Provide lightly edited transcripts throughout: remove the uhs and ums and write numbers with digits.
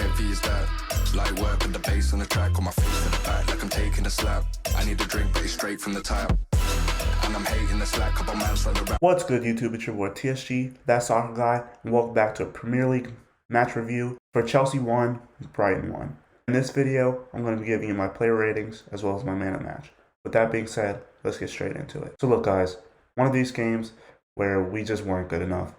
heavy is that? Light work with the bass on the track, on my face to the back like I'm taking a slap. I need a drink, but it's straight from the tap. And I'm hating the slack, couple man slide around. What's good, YouTube? It's your boy TSG, that soccer guy, and welcome back to a Premier League match review for Chelsea 1, Brighton 1. In this video, I'm going to be giving you my player ratings as well as my man of the match. With that being said, let's get straight into it. So look guys, one of these games where we just weren't good enough.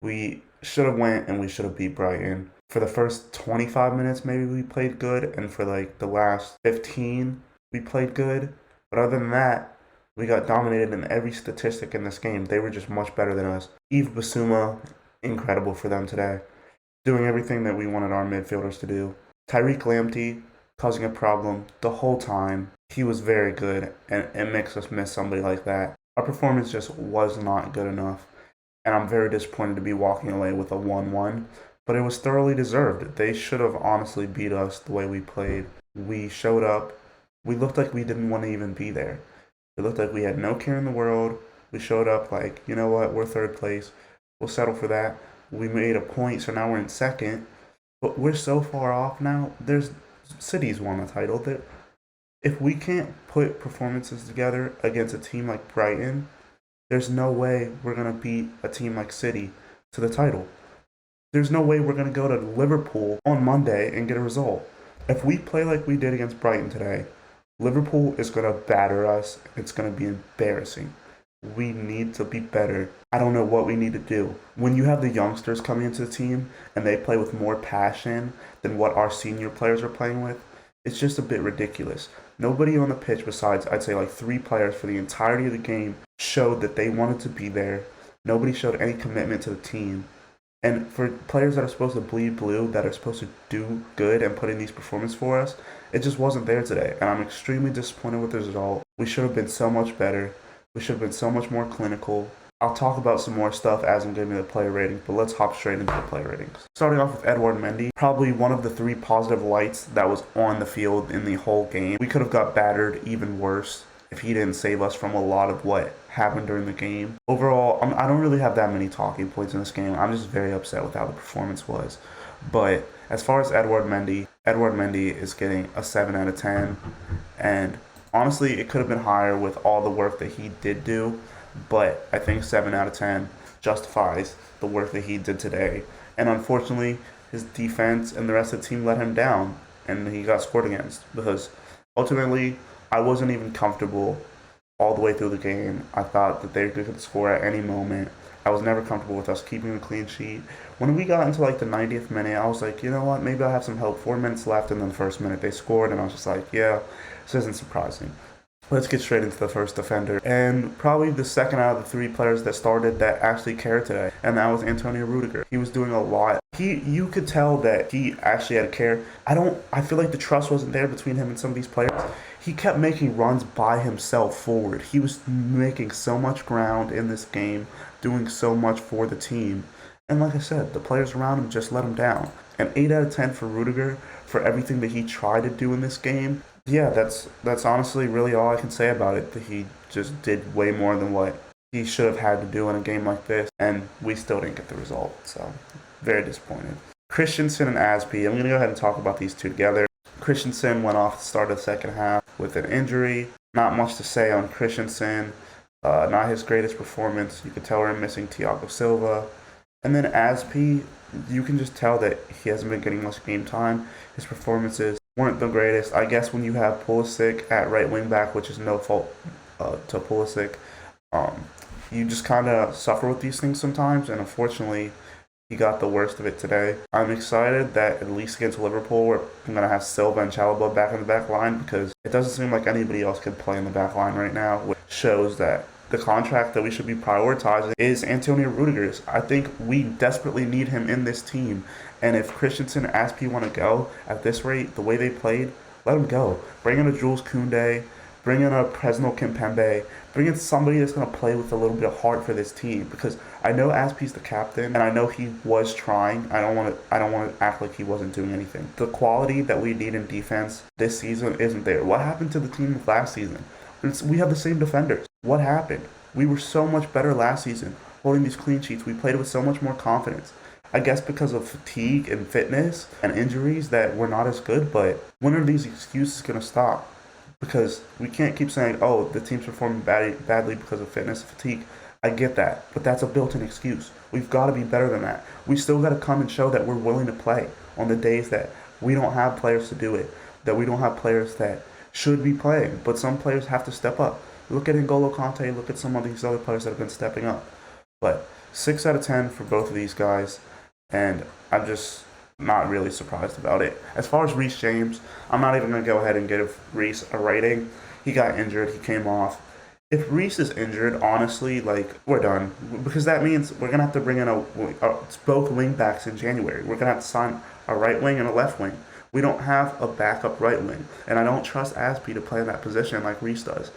We should have went and we should have beat Brighton. For the first 25 minutes maybe we played good, and for like the last 15 we played good. But other than that, we got dominated in every statistic in this game. They were just much better than us. Yves Bissouma, incredible for them today. Doing everything that we wanted our midfielders to do. Tariq Lamptey causing a problem the whole time. He was very good, and it makes us miss somebody like that. Our performance just was not good enough, and I'm very disappointed to be walking away with a 1-1, but it was thoroughly deserved. They should have honestly beat us the way we played. We showed up. We looked like we didn't want to even be there. It looked like we had no care in the world. We showed up like, you know what, we're third place. We'll settle for that. We made a point, so now we're in second. But we're so far off now. City's won the title. If we can't put performances together against a team like Brighton, there's no way we're going to beat a team like City to the title. There's no way we're going to go to Liverpool on Monday and get a result. If we play like we did against Brighton today, Liverpool is going to batter us. It's going to be embarrassing. We need to be better. I don't know what we need to do. When you have the youngsters coming into the team and they play with more passion than what our senior players are playing with, it's just a bit ridiculous. Nobody on the pitch besides, I'd say like 3 players for the entirety of the game showed that they wanted to be there. Nobody showed any commitment to the team. And for players that are supposed to bleed blue, that are supposed to do good and put in these performances for us, it just wasn't there today. And I'm extremely disappointed with the result. We should have been so much better. We should have been so much more clinical. I'll talk about some more stuff as I'm giving the player ratings, but let's hop straight into the player ratings. Starting off with Edouard Mendy, probably one of the 3 positive lights that was on the field in the whole game. We could have got battered even worse if he didn't save us from a lot of what happened during the game. Overall, I don't really have that many talking points in this game. I'm just very upset with how the performance was. But as far as Edouard Mendy is getting a 7 out of 10. And honestly, it could have been higher with all the work that he did do. But I think 7 out of 10 justifies the work that he did today. And unfortunately, his defense and the rest of the team let him down, and he got scored against. Because ultimately, I wasn't even comfortable all the way through the game. I thought that they could score at any moment. I was never comfortable with us keeping a clean sheet. When we got into like the 90th minute, I was like, you know what, maybe I'll have some hope. 4 minutes left, and then the first minute they scored, and I was just like, yeah, this isn't surprising. Let's get straight into the first defender, and probably the second out of the 3 players that started that actually cared today, and that was Antonio Rudiger. He was doing a lot. You could tell that he actually had a care. I feel like the trust wasn't there between him and some of these players. He kept making runs by himself forward. He was making so much ground in this game, doing so much for the team. And like I said, the players around him just let him down. An 8 out of 10 for Rudiger for everything that he tried to do in this game. Yeah, that's honestly really all I can say about it. That he just did way more than what he should have had to do in a game like this, and we still didn't get the result. So, very disappointed. Christensen and Aspi, I'm going to go ahead and talk about these two together. Christensen went off the start of the second half with an injury. Not much to say on Christensen. Not his greatest performance. You could tell we're missing Thiago Silva. And then Aspi, you can just tell that he hasn't been getting much game time. His performances weren't the greatest. I guess when you have Pulisic at right wing back, which is no fault to Pulisic, you just kind of suffer with these things sometimes, and unfortunately, he got the worst of it today. I'm excited that at least against Liverpool, we're going to have Silva and Chalobah back in the back line, because it doesn't seem like anybody else could play in the back line right now, which shows that the contract that we should be prioritizing is Antonio Rudiger's. I think we desperately need him in this team. And if Christensen and Aspi want to go at this rate, the way they played, let them go. Bring in a Jules Koundé, bring in a Presnel Kimpembe, bring in somebody that's going to play with a little bit of heart for this team. Because I know Aspi's the captain, and I know he was trying. I don't want to act like he wasn't doing anything. The quality that we need in defense this season isn't there. What happened to the team last season? We have the same defenders. What happened? We were so much better last season, holding these clean sheets. We played with so much more confidence. I guess because of fatigue and fitness and injuries that we're not as good, but when are these excuses going to stop? Because we can't keep saying, oh, the team's performing badly because of fitness and fatigue. I get that, but that's a built-in excuse. We've got to be better than that. We still got to come and show that we're willing to play on the days that we don't have players to do it, that we don't have players that should be playing, but some players have to step up. Look at Angola Kante, look at some of these other players that have been stepping up. But 6 out of 10 for both of these guys, and I'm just not really surprised about it. As far as Reece James, I'm not even going to go ahead and give Reece a rating. He got injured, he came off. If Reece is injured, honestly, like, we're done. Because that means we're going to have to bring in both wing backs in January. We're going to have to sign a right wing and a left wing. We don't have a backup right wing. And I don't trust Aspie to play in that position like Reece does.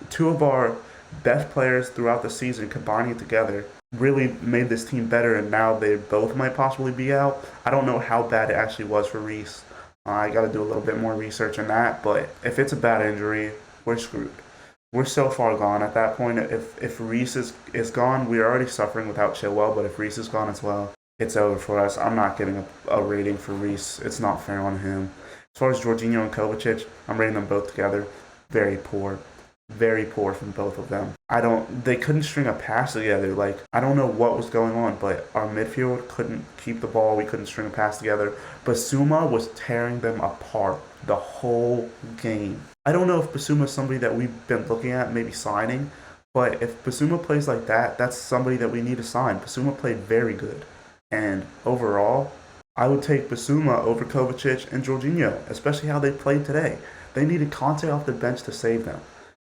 Two of our best players throughout the season combining together really made this team better, and now they both might possibly be out. I don't know how bad it actually was for Reece. I got to do a little bit more research on that, but if it's a bad injury, we're screwed. We're so far gone at that point. If Reece is gone, we're already suffering without Chilwell, but if Reece is gone as well, it's over for us. I'm not giving a rating for Reece. It's not fair on him. As far as Jorginho and Kovacic, I'm rating them both together. Very poor. Very poor from both of them. They couldn't string a pass together. Like, I don't know what was going on, but our midfield couldn't keep the ball. We couldn't string a pass together. Basuma was tearing them apart the whole game. I don't know if Basuma is somebody that we've been looking at, maybe signing, but if Basuma plays like that, that's somebody that we need to sign. Basuma played very good. And overall, I would take Basuma over Kovacic and Jorginho, especially how they played today. They needed Kante off the bench to save them.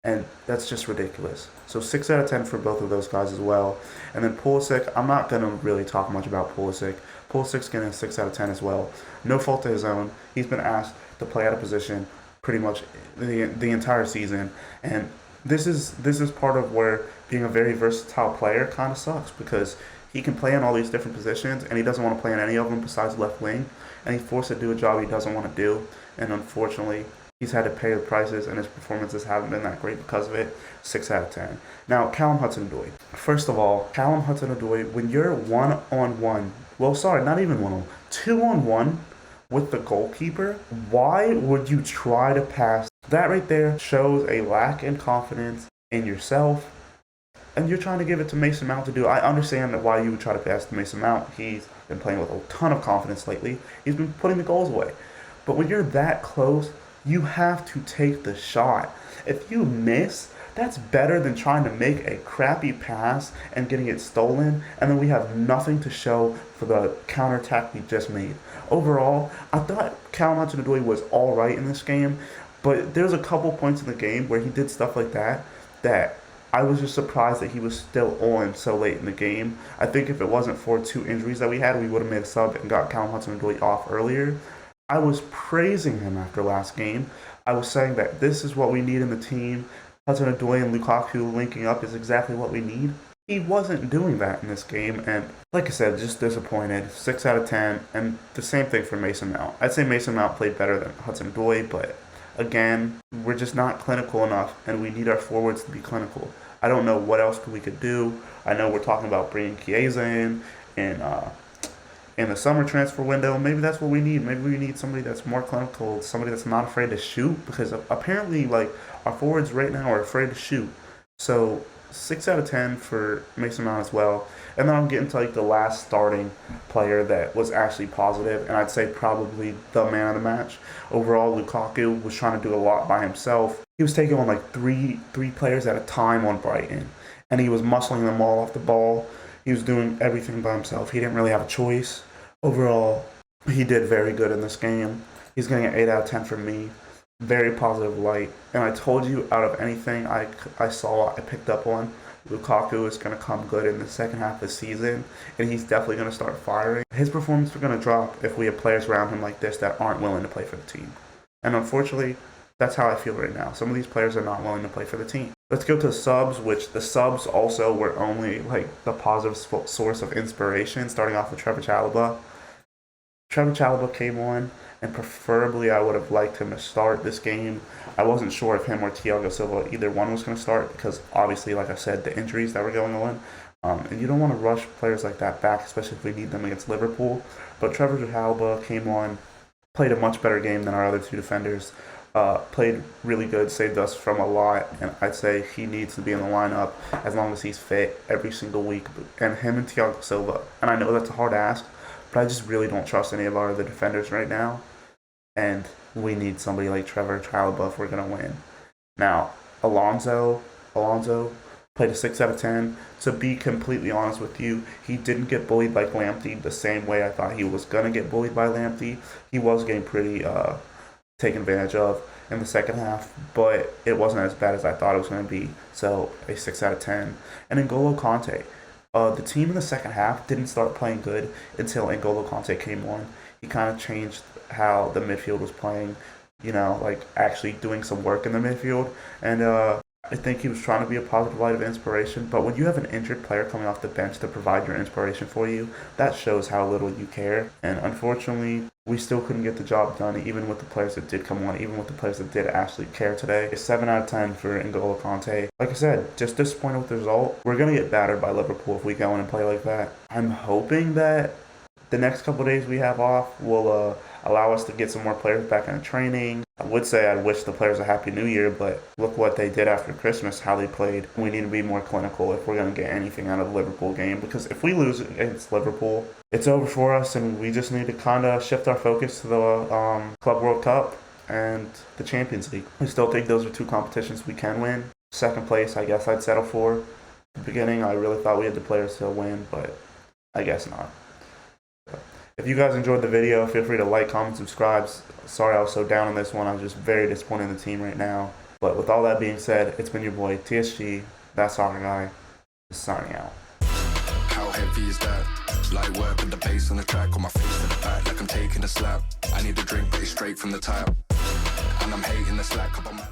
And that's just ridiculous. So 6 out of 10 for both of those guys as well. And then Pulisic, I'm not going to really talk much about Pulisic. Pulisic's getting a 6 out of 10 as well. No fault to his own. He's been asked to play out of position pretty much the entire season. And this is part of where being a very versatile player kind of sucks, because he can play in all these different positions and he doesn't want to play in any of them besides left wing. And he's forced to do a job he doesn't want to do. And unfortunately, he's had to pay the prices, and his performances haven't been that great because of it. 6 out of 10. Now, Callum Hudson-Odoi. First of all, Callum Hudson-Odoi, when you're one-on-one, well, sorry, not even one-on-one, two-on-one with the goalkeeper, why would you try to pass? That right there shows a lack in confidence in yourself, and you're trying to give it to Mason Mount to do. I understand that why you would try to pass to Mason Mount. He's been playing with a ton of confidence lately. He's been putting the goals away. But when you're that close, you have to take the shot. If you miss, that's better than trying to make a crappy pass and getting it stolen, and then we have nothing to show for the counterattack we just made. Overall, I thought Callum Hudson-Odoi was all right in this game, but there's a couple points in the game where he did stuff like that I was just surprised that he was still on so late in the game. I think if it wasn't for 2 injuries that we had, we would have made a sub and got Callum Hudson-Odoi off earlier. I was praising him after last game. I was saying that this is what we need in the team. Hudson-Odoi and Lukaku linking up is exactly what we need. He wasn't doing that in this game, and like I said, just disappointed. 6 out of 10, and the same thing for Mason Mount. I'd say Mason Mount played better than Hudson-Odoi, but again, we're just not clinical enough, and we need our forwards to be clinical. I don't know what else we could do. I know we're talking about bringing Chiesa in the summer transfer window. Maybe that's what we need. Maybe we need somebody that's more clinical, somebody that's not afraid to shoot, because apparently, like, our forwards right now are afraid to shoot. So 6 out of 10 for Mason Mount as well. And then I'm getting to like the last starting player that was actually positive, and I'd say probably the man of the match. Overall, Lukaku was trying to do a lot by himself. He was taking on like three players at a time on Brighton, and he was muscling them all off the ball. He was doing everything by himself. He didn't really have a choice. Overall, he did very good in this game. He's getting an 8 out of 10 from me. Very positive light. And I told you, out of anything I picked up on, Lukaku is going to come good in the second half of the season, and he's definitely going to start firing. His performance is going to drop if we have players around him like this that aren't willing to play for the team. And unfortunately, that's how I feel right now. Some of these players are not willing to play for the team. Let's go to subs, which the subs also were only like the positive source of inspiration, starting off with Trevor Chalobah. Trevor Chalobah came on, and preferably I would have liked him to start this game. I wasn't sure if him or Thiago Silva, either one was going to start, because obviously, like I said, the injuries that were going on. And you don't want to rush players like that back, especially if we need them against Liverpool. But Trevor Chalobah came on, played a much better game than our other two defenders. Played really good, saved us from a lot, and I'd say he needs to be in the lineup as long as he's fit every single week. And him and Thiago Silva. And I know that's a hard ask, but I just really don't trust any of our other defenders right now. And we need somebody like Trevor Chalobah if we're going to win. Now, Alonso played a 6 out of 10. To be completely honest with you, he didn't get bullied by Lamptey the same way I thought he was going to get bullied by Lamptey. He was getting pretty taken advantage of in the second half, but it wasn't as bad as I thought it was going to be. So a 6 out of 10. And Angola Kante. The team in the second half didn't start playing good until Angola Kante came on. He kind of changed how the midfield was playing, like actually doing some work in the midfield. And I think he was trying to be a positive light of inspiration. But when you have an injured player coming off the bench to provide your inspiration for you, that shows how little you care. And unfortunately, we still couldn't get the job done, even with the players that did come on, even with the players that did actually care today. A 7 out of 10 for N'Golo Kante. Like I said, just disappointed with the result. We're going to get battered by Liverpool if we go in and play like that. I'm hoping that the next couple of days we have off will allow us to get some more players back in training. I would say I wish the players a Happy New Year, but look what they did after Christmas, how they played. We need to be more clinical if we're going to get anything out of the Liverpool game, because if we lose against Liverpool, it's over for us, and we just need to kind of shift our focus to the Club World Cup and the Champions League. I still think those are two competitions we can win. Second place, I guess I'd settle for. At the beginning, I really thought we had the players to win, but I guess not. If you guys enjoyed the video, feel free to like, comment, subscribe. Sorry I was so down on this one. I'm just very disappointed in the team right now. But with all that being said, it's been your boy TSG, that soccer guy, signing out. How heavy is that? Light work with the bass on the track, on my face to the back like I'm taking a slap. I need a drink, but it's straight from the tap. And I'm hating the slack up on my